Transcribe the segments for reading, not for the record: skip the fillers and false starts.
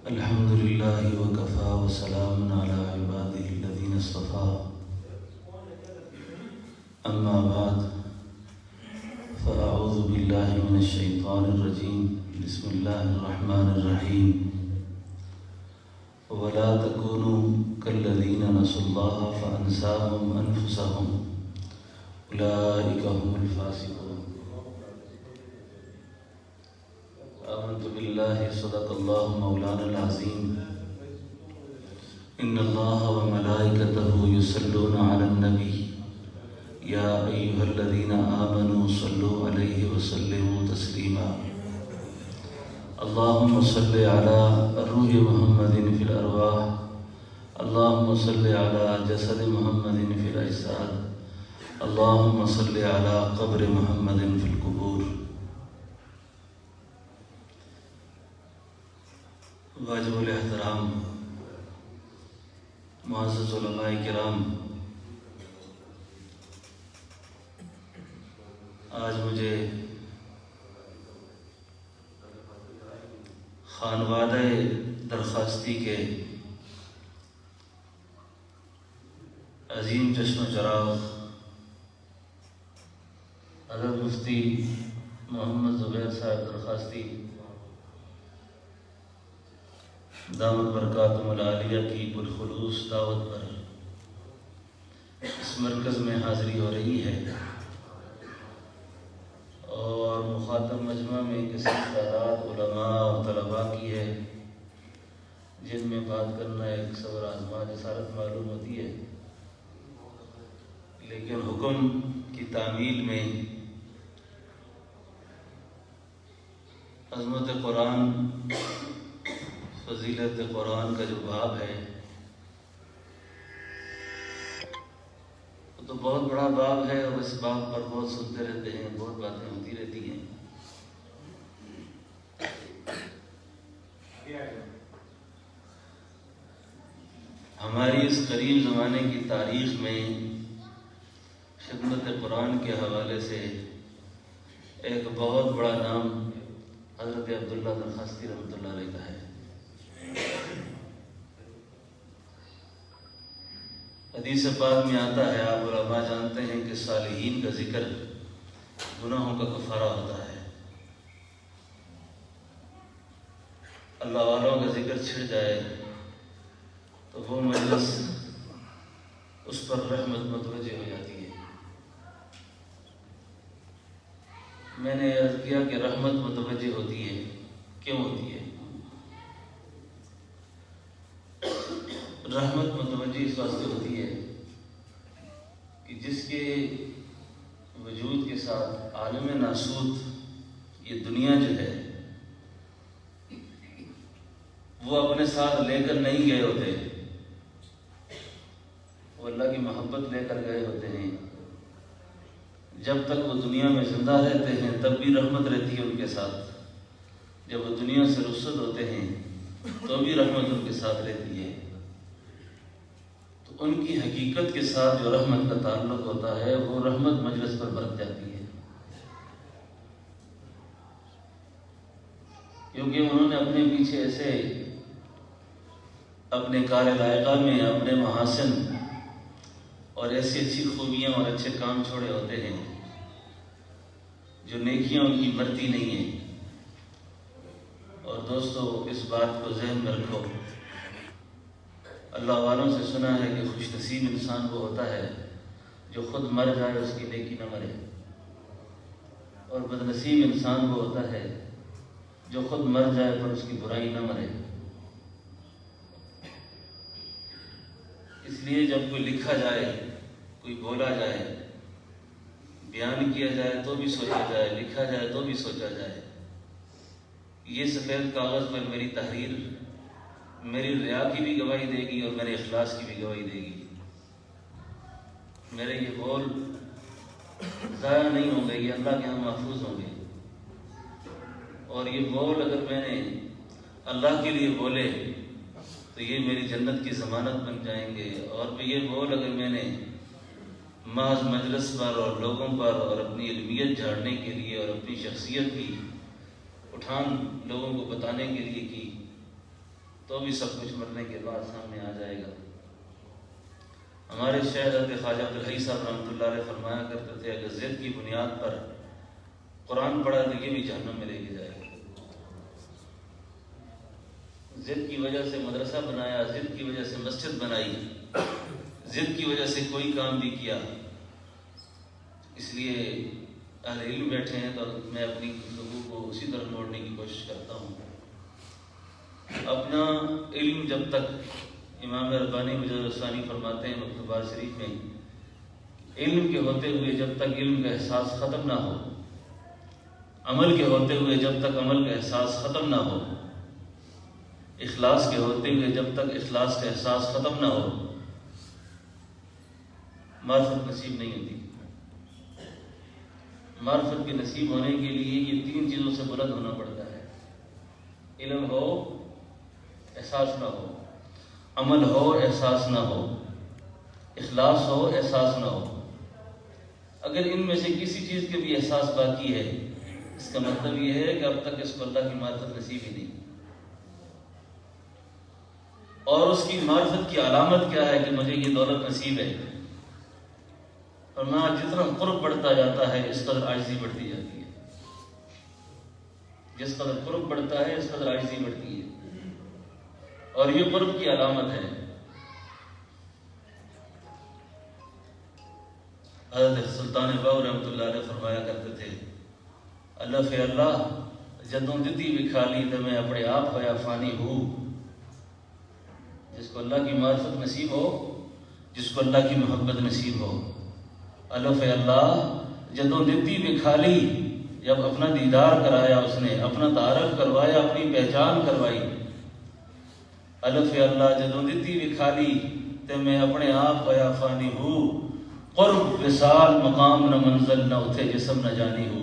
الحمد لله وكفى وسلام على عباده الذين اصطفى أما بعد فأعوذ بالله من الشيطان الرجيم بسم الله الرحمن الرحيم ولا تكونوا كالذين نسوا الله فأنساهم أنفسهم أولئك هم الفاسقون آمنت بالله صدق الله مولانا العظيم إن الله وملائكته يصلون على النبي يا أيها الذين آمنوا صلوا عليه وسلموا تسليما اللهم صل على روح محمد في الأرواح اللهم صل على جسد محمد في الأجساد اللهم صل على قبر محمد في القبور واجب الاحترام معزز علماء کرام، آج مجھے خانوادہ درخواستی کے عظیم چشم و چراغ حضرت مفتی محمد زبیر صاحب درخواستی دامت برکاتہم العالیہ کی بالخلوص دعوت پر اس مرکز میں حاضری ہو رہی ہے اور مخاطب مجمع میں کسی تعداد علماء اور طلباء کی ہے جن میں بات کرنا ایک صبر آزما جسارت معلوم ہوتی ہے، لیکن حکم کی تعمیل میں عظمت قرآن، فضیلت قرآن کا جو باب ہے وہ تو بہت بڑا باب ہے، اور اس باب پر بہت سنتے رہتے ہیں، بہت باتیں ہوتی رہتی ہیں۔ ہماری اس قریب زمانے کی تاریخ میں خدمت قرآن کے حوالے سے ایک بہت بڑا نام حضرت عبداللہ درخواستی رحمۃ اللہ علیہ کا ہے۔ حدیث پاک میں آتا ہے، آپ علماء جانتے ہیں کہ صالحین کا ذکر گناہوں کا کفارہ ہوتا ہے۔ اللہ والوں کا ذکر چھڑ جائے تو وہ مجلس اس پر رحمت متوجہ ہو جاتی ہے۔ میں نے عرض کیا کہ رحمت متوجہ ہوتی ہے، کیوں ہوتی ہے؟ رحمت متوجہ اس واسطے ہوتی ہے کہ جس کے وجود کے ساتھ عالم ناسوت یہ دنیا جو ہے وہ اپنے ساتھ لے کر نہیں گئے ہوتے، وہ اللہ کی محبت لے کر گئے ہوتے ہیں۔ جب تک وہ دنیا میں زندہ رہتے ہیں تب بھی رحمت رہتی ہے ان کے ساتھ، جب وہ دنیا سے رخصت ہوتے ہیں تو بھی رحمت ان کے ساتھ رہتی ہے۔ تو ان کی حقیقت کے ساتھ جو رحمت کا تعلق ہوتا ہے وہ رحمت مجلس پر برت جاتی ہے، کیونکہ انہوں نے اپنے پیچھے ایسے اپنے کار لائقہ میں اپنے محاسن اور ایسی اچھی خوبیاں اور اچھے کام چھوڑے ہوتے ہیں جو نیکیاں ان کی مرتی نہیں ہیں۔ اور دوستو اس بات کو ذہن میں رکھو، اللہ والوں سے سنا ہے کہ خوش نصیب انسان وہ ہوتا ہے جو خود مر جائے اس کی نیکی نہ مرے، اور بد نصیب انسان وہ ہوتا ہے جو خود مر جائے پر اس کی برائی نہ مرے۔ اس لیے جب کوئی لکھا جائے، کوئی بولا جائے، بیان کیا جائے تو بھی سوچا جائے، لکھا جائے تو بھی سوچا جائے۔ یہ سفید کاغذ پر میری تحریر میری ریا کی بھی گواہی دے گی اور میرے اخلاص کی بھی گواہی دے گی۔ میرے یہ بول ضائع نہیں ہوں گے، یہ اللہ کے ہاں محفوظ ہوں گے۔ اور یہ بول اگر میں نے اللہ کے لیے بولے تو یہ میری جنت کی ضمانت بن جائیں گے، اور یہ بول اگر میں نے محض مجلس پر اور لوگوں پر اور اپنی علمیت جھاڑنے کے لیے اور اپنی شخصیت کی اٹھان لوگوں کو بتانے کے لیے کی تو بھی سب کچھ مرنے کے بعد سامنے آ جائے گا۔ ہمارے شیخ حضرت خواجہ عبدالحی صاحب رحمۃ اللہ علیہ فرمایا کرتے تھے اگر ضد کی بنیاد پر قرآن پڑھا تو یہ بھی جہنم میں لے کے جائے گا۔ ضد کی وجہ سے مدرسہ بنایا، ضد کی وجہ سے مسجد بنائی، ضد کی وجہ سے کوئی کام بھی کیا۔ اس لیے اہل علم بیٹھے ہیں تو میں اپنی گفتگو کو اسی طرح موڑنے کی کوشش کرتا ہوں۔ اپنا علم جب تک، امام ربانی مجدد الثانی فرماتے ہیں مکتوبات شریف میں، علم کے ہوتے ہوئے جب تک علم کا احساس ختم نہ ہو، عمل کے ہوتے ہوئے جب تک عمل کا احساس ختم نہ ہو، اخلاص کے ہوتے ہوئے جب تک اخلاص کا احساس ختم نہ ہو، معرفت نصیب نہیں ہوتی۔ معرفت کے نصیب ہونے کے لیے یہ تین چیزوں سے بلند ہونا پڑتا ہے: علم ہو، احساس نہ ہو، عمل ہو، احساس نہ ہو، اخلاص ہو، احساس نہ ہو۔ اگر ان میں سے کسی چیز کے بھی احساس باقی ہے، اس کا مطلب یہ ہے کہ اب تک اس کو اللہ کی معرفت نصیب ہی نہیں۔ اور اس کی معرفت کی علامت کیا ہے کہ مجھے یہ دولت نصیب ہے؟ فرمایا جتنا قرب بڑھتا جاتا ہے اس قدر عاجزی بڑھتی جاتی ہے۔ جس قدر قرب بڑھتا ہے اس قدر عاجزی بڑھتی ہے، اور یہ قرب کی علامت ہے۔ حضرت سلطان باؤ رحمۃ اللہ علیہ فرمایا کرتے تھے اللہ فی اللہ جدوں دتی وکھالی تو میں اپنے آپ ہویا فانی ہوں۔ جس کو اللہ کی معرفت نصیب ہو، جس کو اللہ کی محبت نصیب ہو، اللہ فی اللہ جدوں دتی وکھالی، جب اپنا دیدار کرایا، اس نے اپنا تعارف کروایا، اپنی پہچان کروائی، اللہ فی اللہ جدوں دتی وکھالی تے میں اپنے آپ ہویا فانی ہوں۔ قرب وصال مقام نہ منزل نہ اتھے جسم نہ جانی ہو۔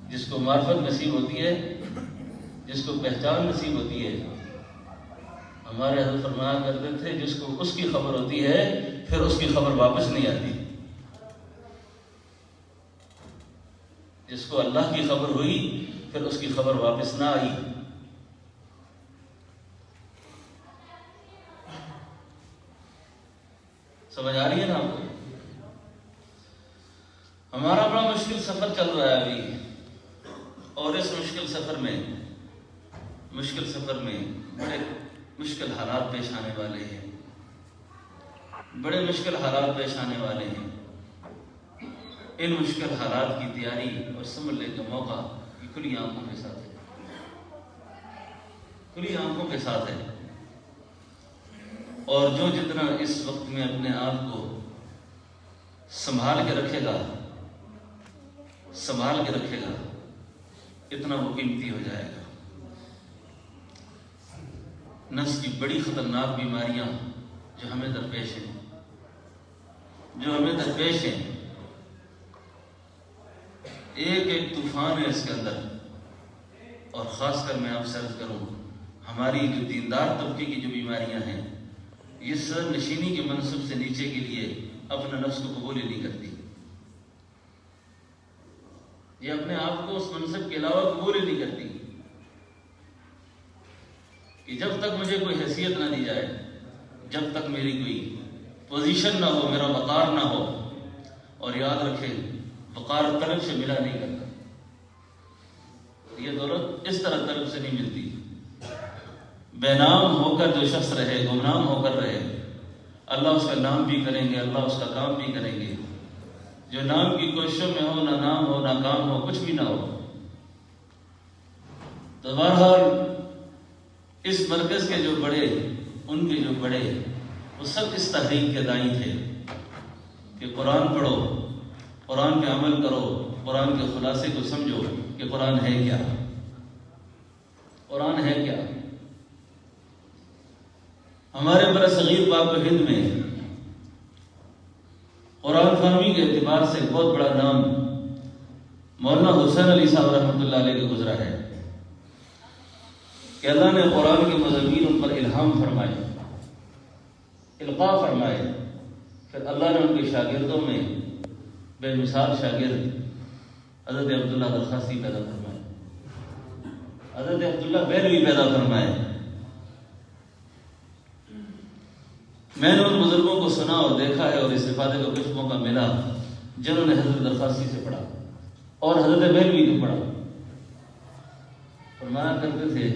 جس کو معرفت نصیب ہوتی ہے، جس کو پہچان نصیب ہوتی ہے، ہمارے حضرت فرمایا کرتے تھے جس کو اس کی خبر ہوتی ہے پھر اس کی خبر واپس نہیں آتی۔ جس کو اللہ کی خبر ہوئی پھر اس کی خبر واپس نہ آئی۔ سمجھ آ رہی ہے نا آپ کو؟ ہمارا بڑا مشکل سفر چل رہا ہے ابھی، اور اس مشکل سفر میں بڑے مشکل حالات پیش آنے والے ہیں، بڑے مشکل حالات پیش آنے والے ہیں۔ ان مشکل حالات کی تیاری اور سنبھلنے کا موقع یہ کھلی آنکھوں کے ساتھ ہے، کھلی آنکھوں کے ساتھ ہے۔ اور جو جتنا اس وقت میں اپنے آپ کو سنبھال کے رکھے گا، اتنا وہ قیمتی ہو جائے گا۔ نفس کی بڑی خطرناک بیماریاں جو ہمیں درپیش ہیں، ایک طوفان ہے اس کے اندر۔ اور خاص کر میں آپ سے عرض کروں، ہماری جو دیندار طبقے کی جو بیماریاں ہیں، یہ سر نشینی کے منصب سے نیچے کے لیے اپنا نفس کو قبول ہی نہیں کرتی۔ یہ اپنے آپ کو اس منصب کے علاوہ قبول ہی نہیں کرتی کہ جب تک مجھے کوئی حیثیت نہ دی جائے، جب تک میری کوئی پوزیشن نہ ہو، میرا وقار نہ ہو۔ اور یاد رکھیں، وقار طلب سے ملا نہیں کرتا، یہ دولت اس طرح طلب سے نہیں ملتی۔ بے نام ہو کر جو شخص رہے، گمنام ہو کر رہے، اللہ اس کا نام بھی کریں گے، اللہ اس کا کام بھی کریں گے۔ جو نام کی کوششوں میں ہو، نہ نام ہو نہ کام ہو، کچھ بھی نہ ہو۔ تو بہرحال اس مرکز کے جو بڑے، ان کے جو بڑے، وہ سب اس تحریک کے دائی تھے کہ قرآن پڑھو، قرآن پہ عمل کرو، قرآن کے خلاصے کو سمجھو کہ قرآن ہے کیا، قرآن ہے کیا۔ ہمارے برصغیر پاک و ہند میں قرآن فہمی کے اعتبار سے بہت بڑا نام مولانا حسین علی صاحب رحمۃ اللہ علیہ کا گزرا ہے کہ اللہ نے قرآن کے مضامین ان پر الہام فرمائے، القاء فرمائے، پھر اللہ نے ان کے شاگردوں میں بے مثال شاگرد حضرت عبداللہ درخواسی پیدا فرمائے۔ حضرت عبداللہ بہلوی پیدا فرمائے. میں نے ان بزرگوں کو سنا اور دیکھا ہے اور استفادے کو کچھ موقع ملا جنہوں نے حضرت درخواسی سے پڑھا اور حضرت بہلوی کو پڑھا. فرمایا کرتے تھے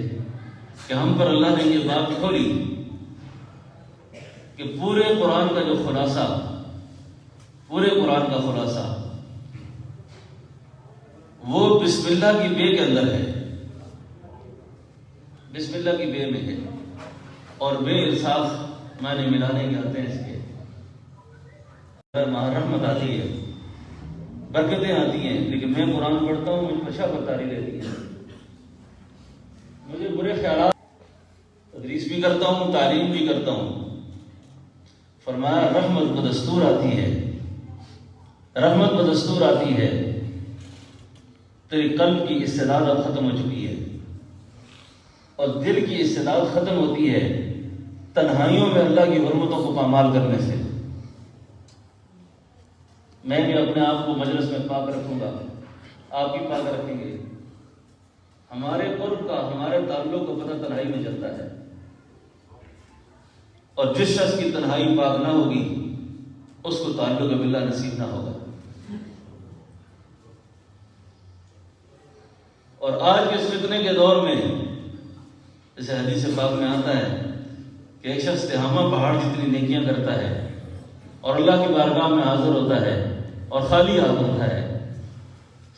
کہ ہم پر اللہ نے یہ بات کھولی کہ پورے قرآن کا جو خلاصہ، پورے قرآن کا خلاصہ وہ بسم اللہ کی بے کے اندر ہے، بسم اللہ کی بے میں ہے. اور بے انصاف معنی ملانے کے آتے ہیں اس کے، رحمت آتی ہے، برکتیں آتی ہیں. لیکن میں قرآن پڑھتا ہوں، مجھے نشہ برتاری رہتی ہے، مجھے برے خیالات، تدریس بھی کرتا ہوں، تعلیم بھی کرتا ہوں. فرمایا رحمت بدستور آتی ہے، رحمت بدستور آتی ہے. تیری قلب کی استعداد اب ختم ہو چکی ہے اور دل کی استعداد ختم ہوتی ہے تنہائیوں میں اللہ کی حرمتوں کو پامال کرنے سے. میں بھی اپنے آپ کو مجلس میں پاک رکھوں گا، آپ بھی پاک رکھیں گے. ہمارے قرب کا، ہمارے تعلق کا پتہ تنہائی میں چلتا ہے، اور جس شخص کی تنہائی پاک نہ ہوگی اس کو تعلق باللہ نصیب نہ ہوگا. اور آج کے اس فتنے کے دور میں جیسے حدیث پاک میں آتا ہے کہ ایک شخص تہامہ پہاڑ جتنی نیکیاں کرتا ہے اور اللہ کی بارگاہ میں حاضر ہوتا ہے اور خالی ہاتھ ہوتا ہے.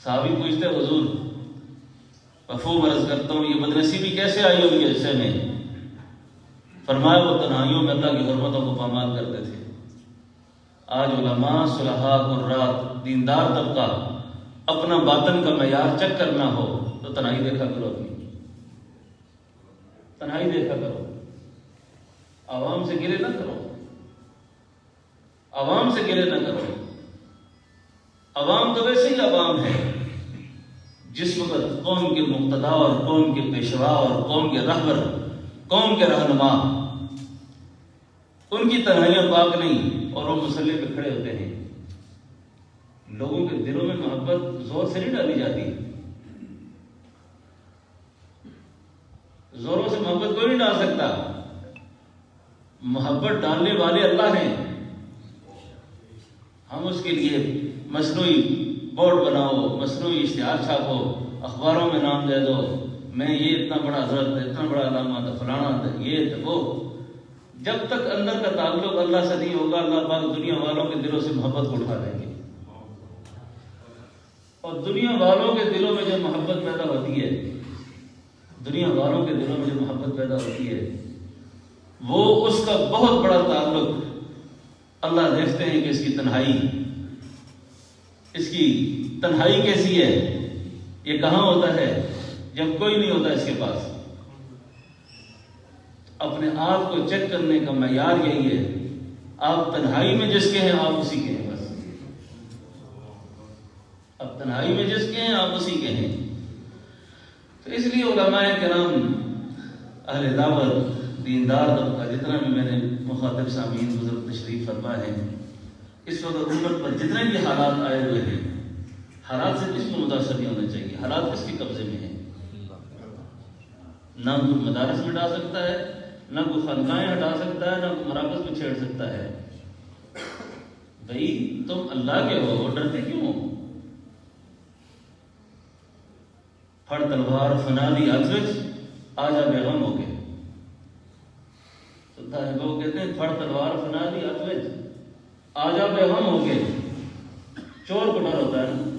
صحابی پوچھتے حضور مفہوم عرض کرتا ہوں یہ بدنصیبی کیسے آئی ہوگی حصے میں؟ فرمایا وہ تنہائیوں میں اللہ کی حرمتوں کو پامال کرتے تھے. آج علماء، صلحاء، قرات، دیندار طبقہ اپنا باطن کا معیار چیک کرنا ہو تو تنہائی دیکھا کرو، اپنی تنہائی دیکھا کرو. عوام سے گلے نہ کرو، عوام سے گلے نہ کرو. عوام تو ویسے ہی عوام ہے. جس وقت قوم کے مقتدا اور قوم کے پیشوا اور قوم کے رہبر، قوم کے رہنما، ان کی تنہائیاں پاک نہیں اور وہ مسلح پہ کھڑے ہوتے ہیں، لوگوں کے دلوں میں محبت زور سے نہیں ڈالی جاتی. زوروں سے محبت کوئی نہیں ڈال سکتا. محبت ڈالنے والے اللہ ہیں. ہم اس کے لیے مصنوعی بورڈ بناؤ، مصنوعی اشتہار چھاپو، اخباروں میں نام دے دو، میں یہ اتنا بڑا حضرت، اتنا بڑا علامہ تھا، فلانا تھا، یہ تھا وہ. جب تک اندر کا تعلق اللہ سے نہیں ہوگا اللہ پاک دنیا والوں کے دلوں سے محبت کو اٹھا دیں گے. اور دنیا والوں کے دلوں میں جو محبت پیدا ہوتی ہے، دنیا والوں کے دلوں میں جو محبت پیدا ہوتی ہے وہ اس کا بہت بڑا تعلق اللہ دیکھتے ہیں کہ اس کی تنہائی کیسی ہے. یہ کہاں ہوتا ہے؟ جب کوئی نہیں ہوتا اس کے پاس. اپنے آپ کو چیک کرنے کا معیار یہی ہے، آپ تنہائی میں جس کے ہیں آپ اسی کے ہیں. بس اب تنہائی میں جس کے ہیں آپ اسی کے ہیں. تو اس لیے علماء کرام، اہل دعوت، دیندار طبقہ، جتنا بھی میں نے مخاطب سامعین بزرگ تشریف فرما ہے، اس وقت امت پر جتنے بھی حالات آئے ہوئے ہیں، حالات سے کس کو متاثر نہیں ہونا چاہیے. حالات کس کے قبضے میں ہیں؟ نہ کوئی مدارس میں ڈال سکتا ہے، نہ کوئی خانقاہیں ہٹا سکتا ہے، نہ کوئی مراکز کو چھیڑ سکتا ہے. بھائی تم اللہ کے ہو، ڈرتے کیوں ہو؟ پھڑ تلوار فنا دی اجرج آجا بیغم ہو گئے. سنتا ہے لوگ کہتے ہیں پھڑ تلوار فنا دی اجرج آجا بیغم ہو گئے. چور کو ڈر ہوتا ہے نا،